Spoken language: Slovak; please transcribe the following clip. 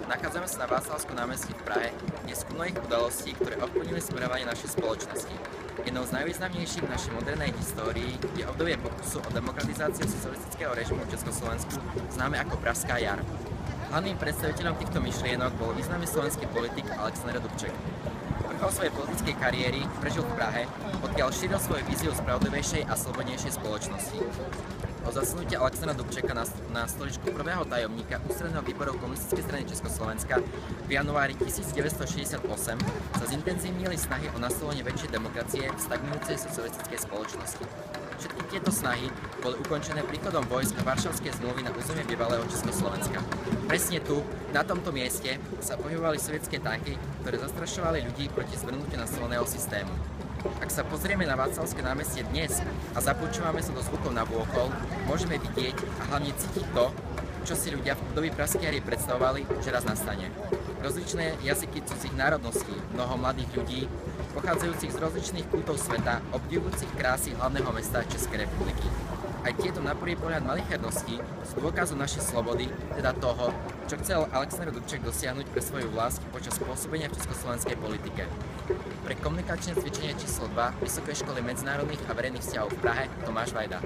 Nachádzame sa na Václavskom námestí v Prahe, kde sú mnohých udalostí, ktoré ovplyvnili smerovanie našej spoločnosti. Jednou z najvýznamnejších v našej modernej histórii je obdobie pokusu o demokratizáciu socialistického režimu v Československu, známe ako Pražská jar. Hlavným predstaviteľom týchto myšlienok bol významný slovenský politik Alexander Dubček. Vrchol svojej politickej kariéry prežil v Prahe, odkiaľ šíril svoju víziu spravodlivejšej a slobodnejšej spoločnosti. Od zasnutia Alexandra Dubčeka na stoličku prvého tajomníka Ústredného výboru Komunistickej strany Československa v januári 1968 sa zintenzívnili snahy o nastolenie väčšej demokracie v stagnujúcej socialistickej spoločnosti. Všetky tieto snahy boli ukončené príchodom vojsk Varšavskej zmluvy na územie bývalého Československa. Presne tu, na tomto mieste, sa pohybovali sovietské tanky, ktoré zastrašovali ľudí proti zvrhnutiu nastoleného systému. Ak sa pozrieme na Václavské námestie dnes a započúvame sa do zvukov nabôkol, môžeme vidieť a hlavne cítiť to, čo si ľudia v období Pražskej jary predstavovali, že raz nastane. Rozličné jazyky cudzích národností, mnoho mladých ľudí, pochádzajúcich z rozličných kútov sveta, obdivujúcich krásy hlavného mesta Českej republiky. Aj tieto na prvý pohľad malichernosti sú dôkazom našej slobody, teda toho, čo chcel Alexander Dubček dosiahnuť pre svoju vlast počas pôsobenia v československej politike. Pre komunikačné cvičenie číslo 2 Vysokej školy medzinárodných a verejných vzťahov v Prahe Tomáš Vajda.